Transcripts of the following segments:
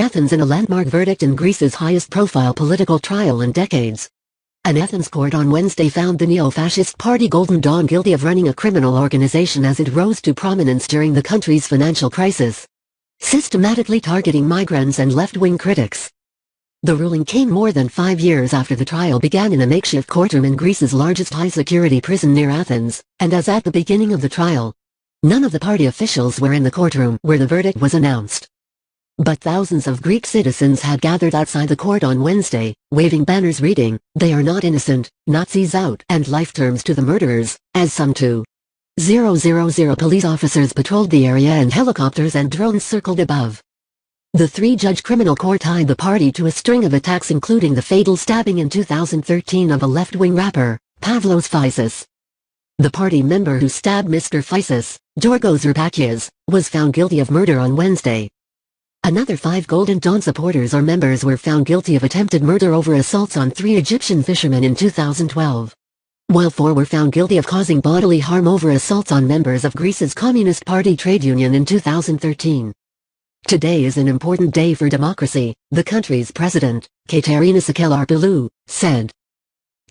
Athens in, a landmark verdict in Greece's highest-profile political trial in decades. An Athens court on Wednesday found the neo-fascist party Golden Dawn guilty of running a criminal organization as it rose to prominence during the country's financial crisis, systematically targeting migrants and left-wing critics. The ruling came more than 5 years after the trial began in a makeshift courtroom in Greece's largest high-security prison near Athens, and as at the beginning of the trial, none of the party officials were in the courtroom where the verdict was announced. But thousands of Greek citizens had gathered outside the court on Wednesday, waving banners reading, "They are not innocent, Nazis out," and life terms to the murderers, as some 2,000 police officers patrolled the area and helicopters and drones circled above. The three-judge criminal court tied the party to a string of attacks, including the fatal stabbing in 2013 of a left-wing rapper, Pavlos Fysis. The party member who stabbed Mr. Fysis, Giorgos Zarpakis, was found guilty of murder on Wednesday. Another 5 Golden Dawn supporters or members were found guilty of attempted murder over assaults on 3 Egyptian fishermen in 2012. While 4 were found guilty of causing bodily harm over assaults on members of Greece's Communist Party trade union in 2013. Today is an important day for democracy, the country's president, Katerina Sakelarpoulou, said.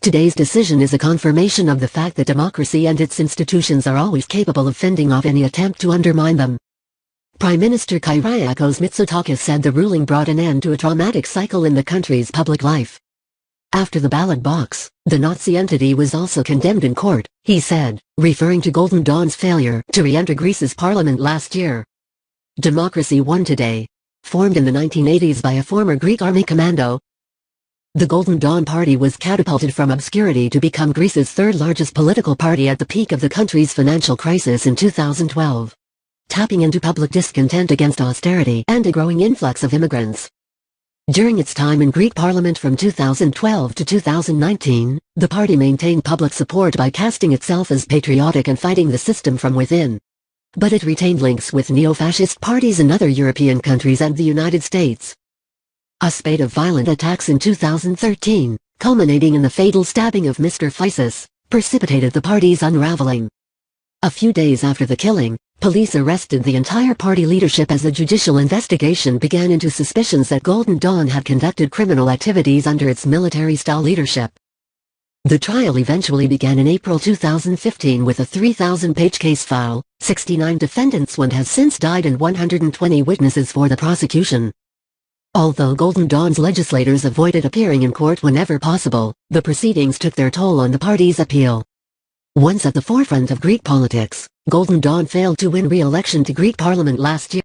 Today's decision is a confirmation of the fact that democracy and its institutions are always capable of fending off any attempt to undermine them. Prime Minister Kyriakos Mitsotakis said the ruling brought an end to a traumatic cycle in the country's public life. After the ballot box, the Nazi entity was also condemned in court, he said, referring to Golden Dawn's failure to re-enter Greece's parliament last year. Democracy won today. Formed in the 1980s by a former Greek army commando, the Golden Dawn party was catapulted from obscurity to become Greece's third-largest political party at the peak of the country's financial crisis in 2012. Tapping into public discontent against austerity and a growing influx of immigrants. During its time in Greek parliament from 2012 to 2019, the party maintained public support by casting itself as patriotic and fighting the system from within. But it retained links with neo-fascist parties in other European countries and the United States. A spate of violent attacks in 2013, culminating in the fatal stabbing of Mr. Fysis, precipitated the party's unraveling. A few days after the killing, police arrested the entire party leadership as a judicial investigation began into suspicions that Golden Dawn had conducted criminal activities under its military-style leadership. The trial eventually began in April 2015 with a 3,000-page case file, 69 defendants has since died and 120 witnesses for the prosecution. Although Golden Dawn's legislators avoided appearing in court whenever possible, the proceedings took their toll on the party's appeal. Once at the forefront of Greek politics, Golden Dawn failed to win re-election to Greek parliament last year.